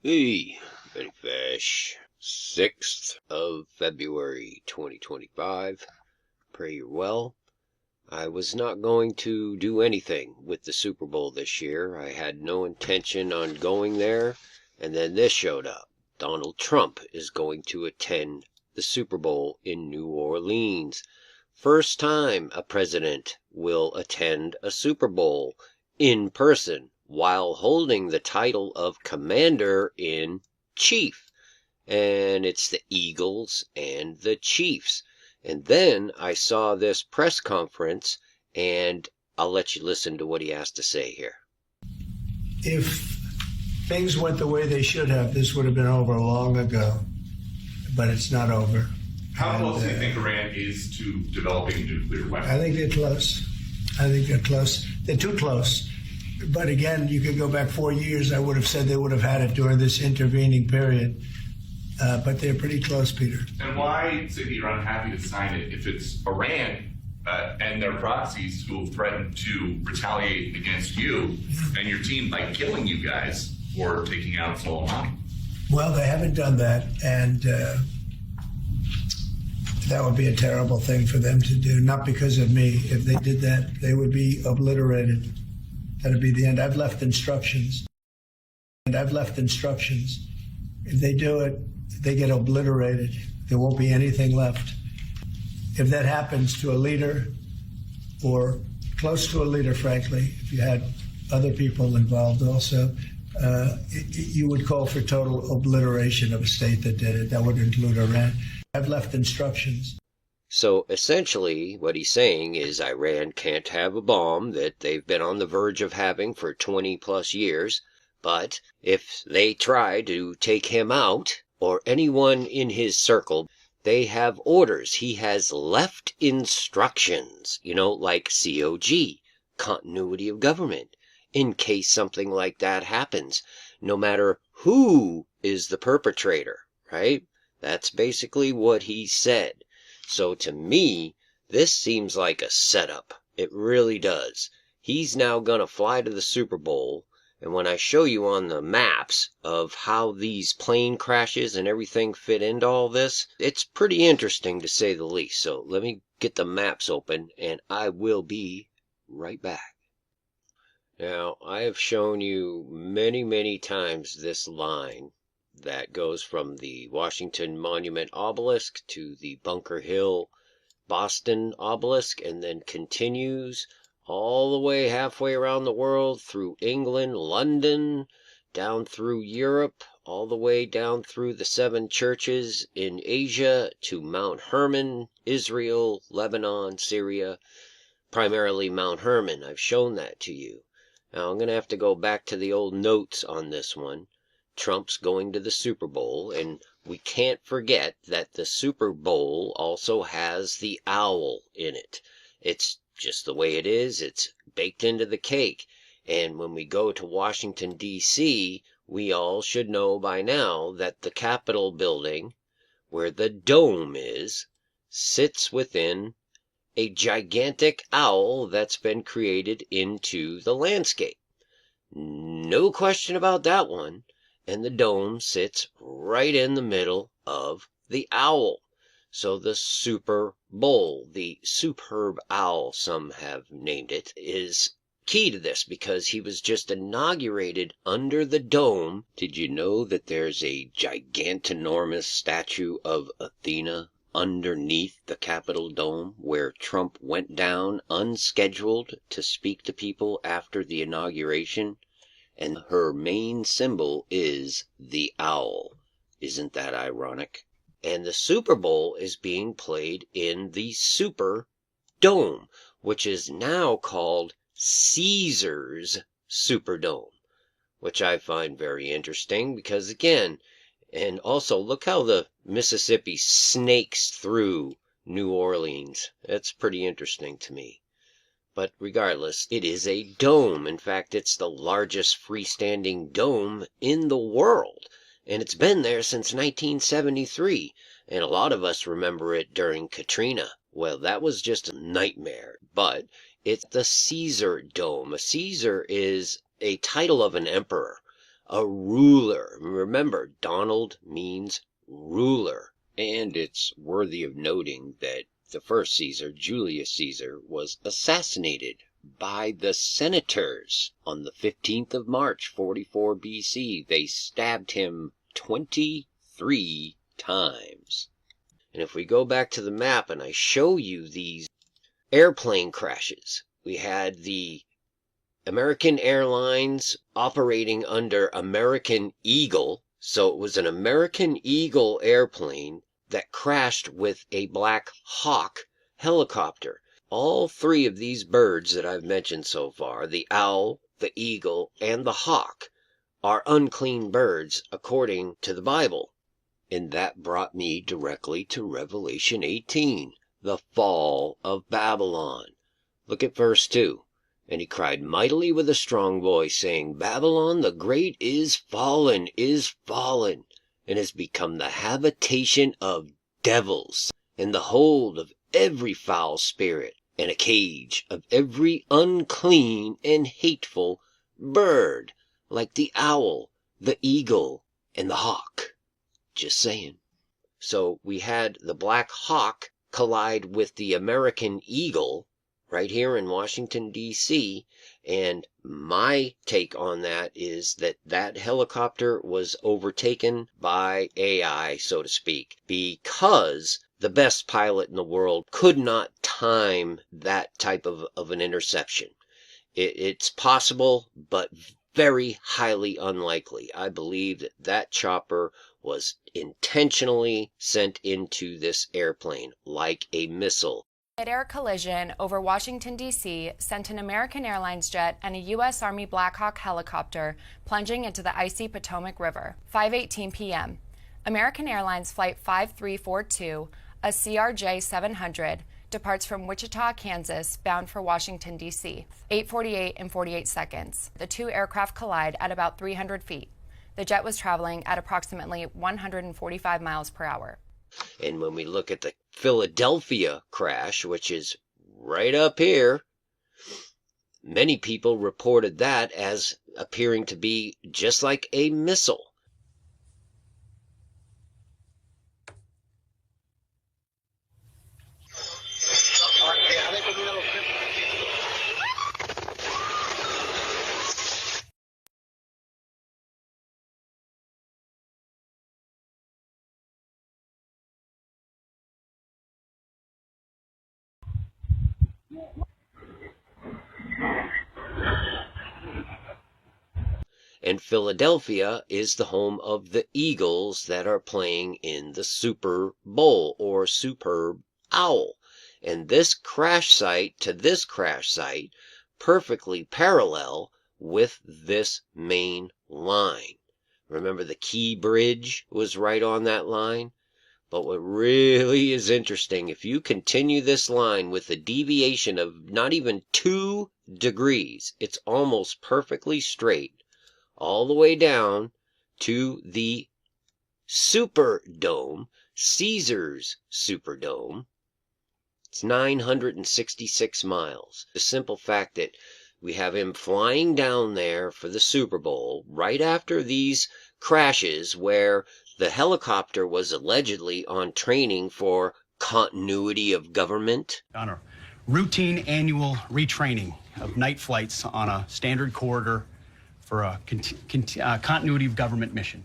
Hey, Benny Fish. 6th of February 2025. Pray you're well. I was not going to do anything with the Super Bowl this year. I had no intention on going there, and then this showed up. Donald Trump is going to attend the Super Bowl in New Orleans. First time a president will attend a Super Bowl in person while holding the title of Commander-in-Chief. And it's the Eagles and the Chiefs. And then I saw this press conference, and I'll let you listen to what he has to say here. If things went the way they should have, this would have been over long ago. But it's not over. How close do you think Iran is to developing nuclear weapons? I think they're close. I think they're close. They're too close. But again, you could go back 4 years. I would have said they would have had it during this intervening period. But they're pretty close, Peter. And why say that you're unhappy to sign it if it's Iran and their proxies who have threatened to retaliate against you and your team by killing you guys for taking out Soleimani? Well, they haven't done that, and that would be a terrible thing for them to do, not because of me. If they did that, they would be obliterated. That would be the end. I've left instructions. If they do it, they get obliterated. There won't be anything left. If that happens to a leader or close to a leader, frankly, if you had other people involved also, you would call for total obliteration of a state that did it. That would include Iran. I've left instructions. So essentially what he's saying is Iran can't have a bomb that they've been on the verge of having for 20 plus years. But if they try to take him out, or anyone in his circle, they have orders. He has left instructions, like COG, continuity of government, in case something like that happens, no matter who is the perpetrator, right? That's basically what he said. So to me, this seems like a setup. It really does. He's now going to fly to the Super Bowl. And when I show you on the maps of how these plane crashes and everything fit into all this, it's pretty interesting to say the least. So let me get the maps open and I will be right back. Now, I have shown you many, many times this line that goes from the Washington Monument Obelisk to the Bunker Hill Boston Obelisk and then continues all the way halfway around the world through England, London, down through Europe, all the way down through the 7 churches in Asia to Mount Hermon, Israel, Lebanon, Syria, primarily Mount Hermon. I've shown that to you. Now I'm going to have to go back to the old notes on this one. Trump's going to the Super Bowl, and we can't forget that the Super Bowl also has the owl in it. It's just the way it is. It's baked into the cake. And when we go to Washington, D.C., we all should know by now that the Capitol building, where the dome is, sits within a gigantic owl that's been created into the landscape. No question about that one. And the dome sits right in the middle of the owl. So the Super Bowl, the superb owl, some have named it, is key to this because he was just inaugurated under the dome. Did you know that there's a gigantinormous statue of Athena underneath the Capitol dome where Trump went down unscheduled to speak to people after the inauguration? And her main symbol is the owl. Isn't that ironic? And the Super Bowl is being played in the Super Dome, which is now called Caesars Superdome, which I find very interesting because, again, and also look how the Mississippi snakes through New Orleans. That's pretty interesting to me. But regardless, it is a dome. In fact, it's the largest freestanding dome in the world. And it's been there since 1973, and a lot of us remember it during Katrina. Well, that was just a nightmare, but it's the Caesar Dome. A Caesar is a title of an emperor. a ruler. Remember, Donald means ruler. And it's worthy of noting that the first Caesar, Julius Caesar, was assassinated by the senators on the 15th of March, 44 BC. They stabbed him 23 times. And if we go back to the map and I show you these airplane crashes, we had the American Airlines operating under American Eagle. So it was an American Eagle airplane that crashed with a Black Hawk helicopter. All three of these birds that I've mentioned so far, the owl, the eagle, and the hawk, are unclean birds according to the Bible. And that brought me directly to Revelation 18, the fall of Babylon. Look at verse 2. And he cried mightily with a strong voice, saying, Babylon the great is fallen, and has become the habitation of devils, and the hold of every foul spirit, and a cage of every unclean and hateful bird, like the owl, the eagle, and the hawk. Just saying. So we had the Black Hawk collide with the American Eagle right here in Washington, D.C., and my take on that is that that helicopter was overtaken by AI, so to speak, because the best pilot in the world could not time that type of an interception. It's possible, but very highly unlikely. I believe that that chopper was intentionally sent into this airplane like a missile. Mid-air collision over Washington, D.C. sent an American Airlines jet and a U.S. Army Black Hawk helicopter plunging into the icy Potomac River. 5:18 p.m. American Airlines Flight 5342, a CRJ 700, departs from Wichita, Kansas, bound for Washington, D.C. 8:48 and 48 seconds. The two aircraft collide at about 300 feet. The jet was traveling at approximately 145 miles per hour. And when we look at the Philadelphia crash, which is right up here, many people reported that as appearing to be just like a missile. And Philadelphia is the home of the Eagles that are playing in the Super Bowl or SuperbOwl. And this crash site to this crash site perfectly parallel with this main line. Remember the Key Bridge was right on that line? But what really is interesting, if you continue this line with a deviation of not even 2 degrees, it's almost perfectly straight, all the way down to the Superdome, Caesar's Superdome. It's 966 miles. The simple fact that we have him flying down there for the Super Bowl right after these crashes where the helicopter was allegedly on training for continuity of government. On a routine annual retraining of night flights on a standard corridor for a continuity of government mission.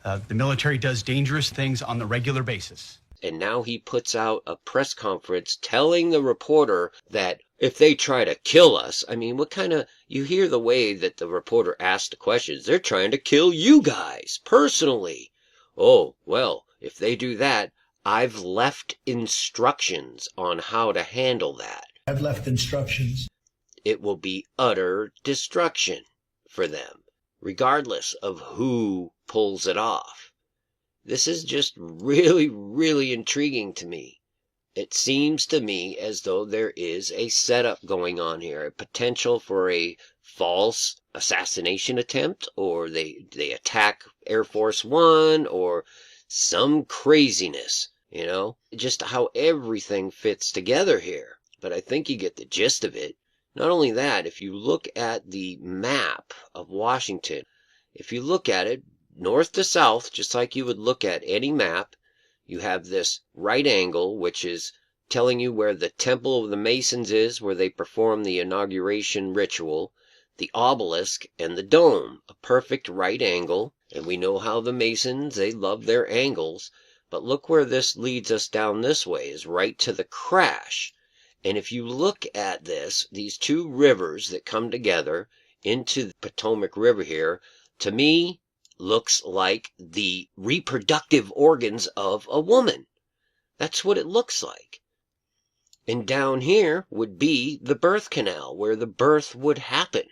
The military does dangerous things on the regular basis. And now he puts out a press conference telling the reporter that if they try to kill us, I mean, what kind of, you hear the way that the reporter asked the questions, they're trying to kill you guys personally. Oh, well, if they do that, I've left instructions on how to handle that. I've left instructions. It will be utter destruction for them, regardless of who pulls it off. This is just really, really intriguing to me. It seems to me as though there is a setup going on here, a potential for a false assassination attempt, or they attack Air Force One, or some craziness, you know, just how everything fits together here. But I think you get the gist of it. Not only that, if you look at the map of Washington, if you look at it, north to south, just like you would look at any map, you have this right angle, which is telling you where the Temple of the Masons is, where they perform the inauguration ritual, the obelisk, and the dome, a perfect right angle. And we know how the Masons, they love their angles. But look where this leads us down this way, is right to the crash. And if you look at this, these two rivers that come together into the Potomac River here, to me, looks like the reproductive organs of a woman. That's what it looks like. And down here would be the birth canal, where the birth would happen.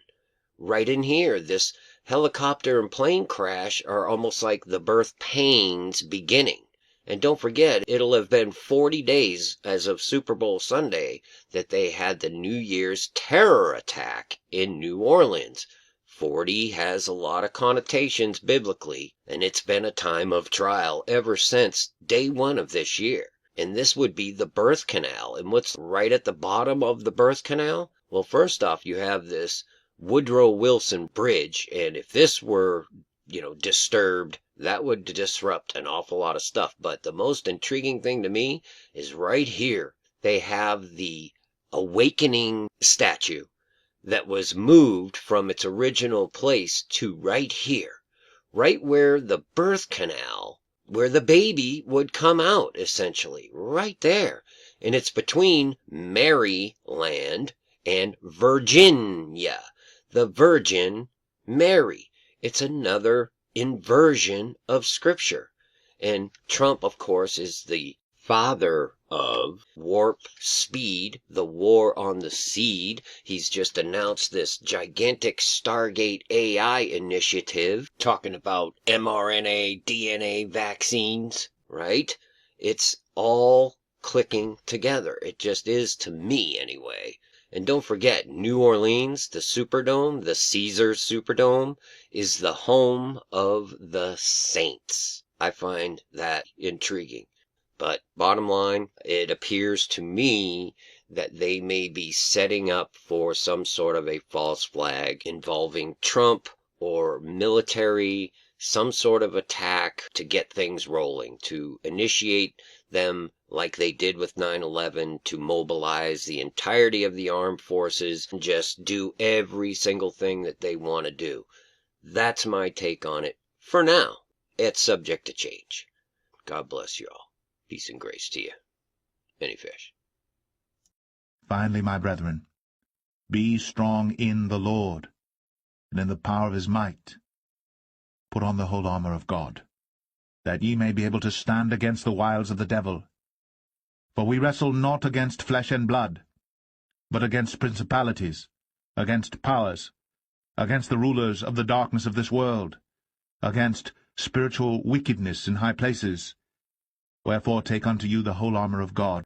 Right in here, this helicopter and plane crash are almost like the birth pains beginning. And don't forget, it'll have been 40 days as of Super Bowl Sunday that they had the New Year's terror attack in New Orleans. 40 has a lot of connotations biblically, and it's been a time of trial ever since day one of this year. And this would be the birth canal. And what's right at the bottom of the birth canal? Well, first off, you have this Woodrow Wilson Bridge, and if this were, disturbed, that would disrupt an awful lot of stuff. But the most intriguing thing to me is right here. They have the awakening statue that was moved from its original place to right here, right where the birth canal, where the baby would come out, essentially, right there. And it's between Maryland and Virginia. The Virgin Mary. It's another inversion of Scripture. And Trump, of course, is the father of warp speed, the war on the seed. He's just announced this gigantic Stargate AI initiative talking about mRNA, DNA vaccines, right? It's all clicking together. It just is to me anyway. And don't forget, New Orleans, the Superdome, the Caesars Superdome, is the home of the saints. I find that intriguing. But bottom line, it appears to me that they may be setting up for some sort of a false flag involving Trump or military, some sort of attack to get things rolling, to initiate them like they did with 9/11, to mobilize the entirety of the armed forces and just do every single thing that they want to do. That's my take on it. For now, it's subject to change. God bless you all. Peace and grace to you. Many fish. Finally, my brethren, be strong in the Lord, and in the power of his might. Put on the whole armor of God, that ye may be able to stand against the wiles of the devil. For we wrestle not against flesh and blood, but against principalities, against powers, against the rulers of the darkness of this world, against spiritual wickedness in high places. Wherefore take unto you the whole armor of God,